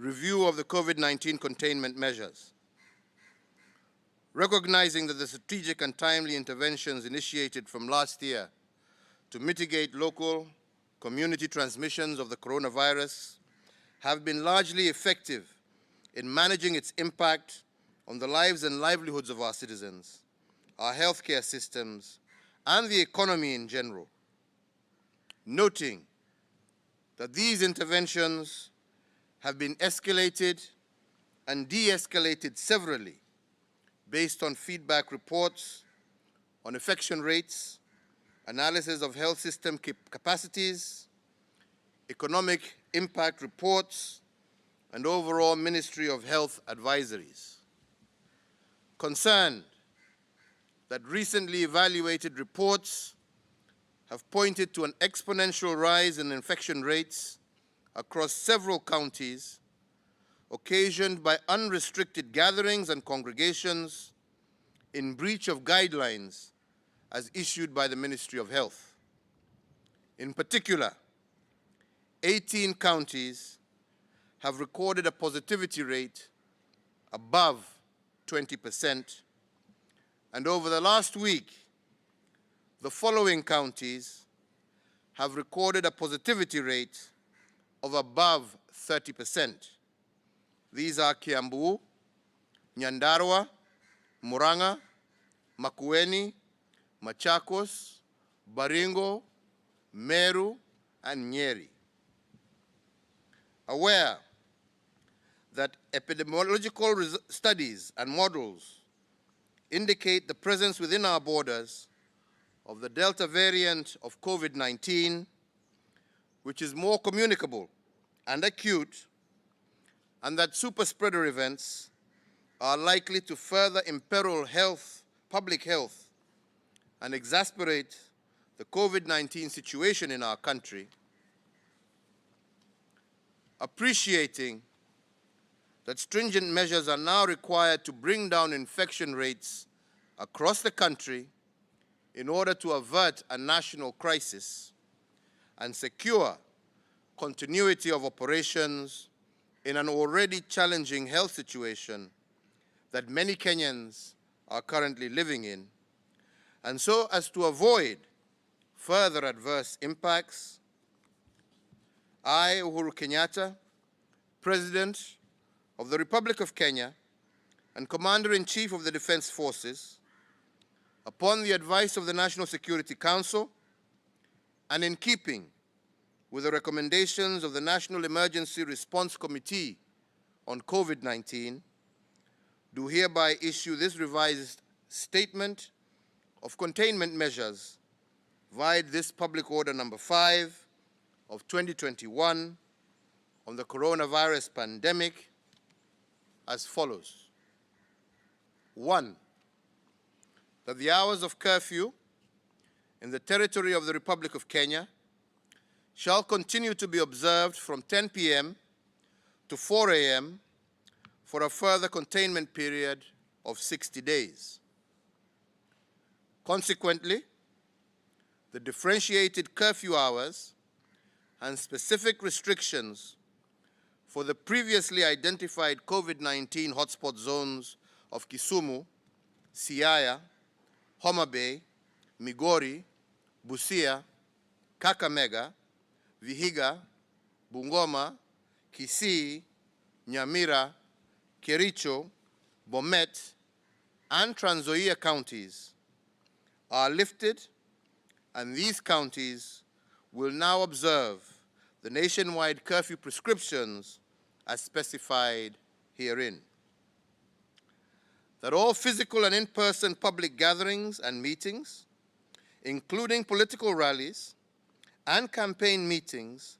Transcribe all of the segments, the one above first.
review of the COVID-19 containment measures. Recognizing that the strategic and timely interventions initiated from last year to mitigate local community transmissions of the coronavirus have been largely effective in managing its impact on the lives and livelihoods of our citizens, our healthcare systems, and the economy in general. Noting that these interventions have been escalated and de-escalated severally based on feedback reports on infection rates, analysis of health system capacities, economic impact reports, and overall Ministry of Health advisories. Concerned that recently evaluated reports have pointed to an exponential rise in infection rates across several counties, occasioned by unrestricted gatherings and congregations in breach of guidelines as issued by the Ministry of Health. In particular, 18 counties have recorded a positivity rate above 20%, and over the last week, the following counties have recorded a positivity rate of above 30%. These are Kiambu, Nyandarua, Murang'a, Makueni, Machakos, Baringo, Meru, and Nyeri. Aware that epidemiological studies and models indicate the presence within our borders of the Delta variant of COVID-19, which is more communicable and acute, and that super spreader events are likely to further imperil public health, and exacerbate the COVID-19 situation in our country, appreciating that stringent measures are now required to bring down infection rates across the country in order to avert a national crisis and secure continuity of operations in an already challenging health situation that many Kenyans are currently living in, and so as to avoid further adverse impacts, I, Uhuru Kenyatta, President of the Republic of Kenya and Commander-in-Chief of the Defense Forces, upon the advice of the National Security Council and in keeping with the recommendations of the National Emergency Response Committee on COVID-19, do hereby issue this revised statement of containment measures via this Public Order number 5 of 2021 on the coronavirus pandemic as follows. 1. That the hours of curfew in the territory of the Republic of Kenya shall continue to be observed from 10 p.m. to 4 a.m. for a further containment period of 60 days. Consequently, the differentiated curfew hours and specific restrictions for the previously identified COVID-19 hotspot zones of Kisumu, Siaya, Homa Bay, Migori, Busia, Kakamega, Vihiga, Bungoma, Kisii, Nyamira, Kericho, Bomet, and Trans Nzoia counties are lifted, and these counties will now observe the nationwide curfew prescriptions as specified herein. That all physical and in-person public gatherings and meetings, including political rallies and campaign meetings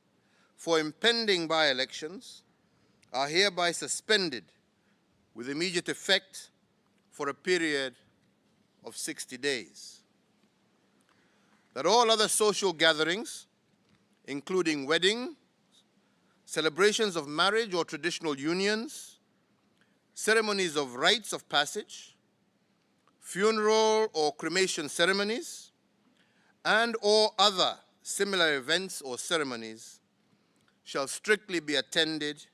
for impending by-elections, are hereby suspended with immediate effect for a period of 60 days. That all other social gatherings, including weddings, celebrations of marriage or traditional unions, ceremonies of rites of passage, funeral or cremation ceremonies, and or other similar events or ceremonies shall strictly be attended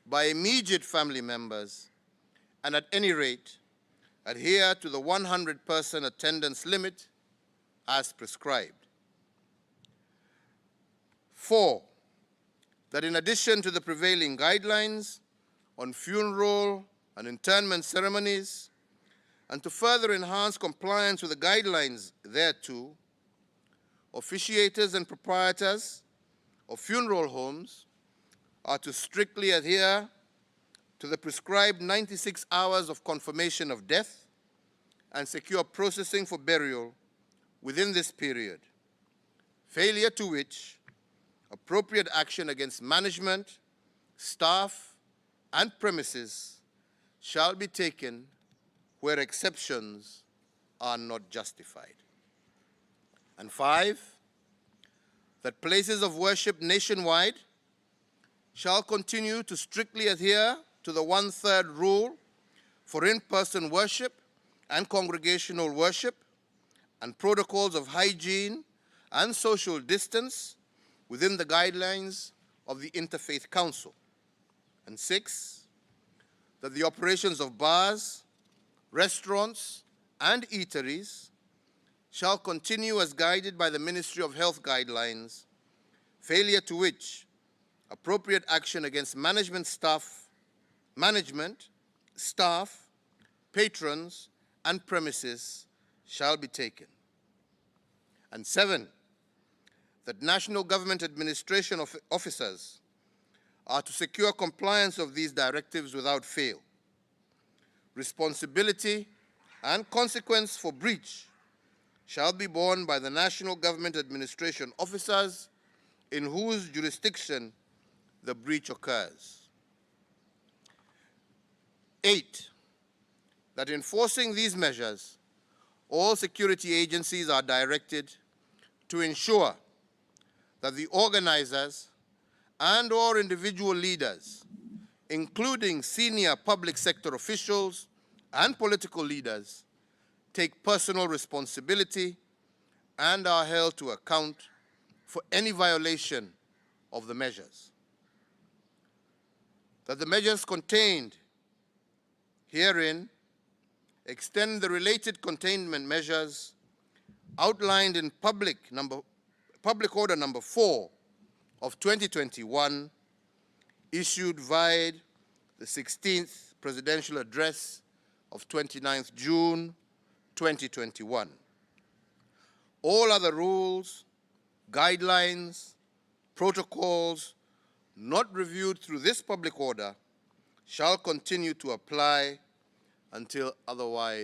by immediate family members, and at any rate, adhere to the 100-person attendance limit as prescribed. 4, that in addition to the prevailing guidelines on funeral and interment ceremonies, and to further enhance compliance with the guidelines thereto, officiators and proprietors of funeral homes are to strictly adhere to the prescribed 96 hours of confirmation of death and secure processing for burial within this period, failure to which appropriate action against management, staff, and premises shall be taken where exceptions are not justified. And 5, that places of worship nationwide shall continue to strictly adhere to the 1/3 rule for in-person worship and congregational worship and protocols of hygiene and social distance within the guidelines of the Interfaith Council. And 6, that the operations of bars, restaurants, and eateries shall continue as guided by the Ministry of Health guidelines, failure to which appropriate action against management, staff, patrons, and premises shall be taken. And 7, that national government administration officers are to secure compliance of these directives without fail. Responsibility and consequence for breach shall be borne by the national government administration officers in whose jurisdiction the breach occurs. 8, that enforcing these measures, all security agencies are directed to ensure that the organizers and/or individual leaders, including senior public sector officials and political leaders, take personal responsibility and are held to account for any violation of the measures. That the measures contained herein extend the related containment measures outlined in Public Order Number 4 of 2021, issued via the 16th Presidential Address of 29th June 2021. All other rules, guidelines, protocols not reviewed through this public order shall continue to apply until otherwise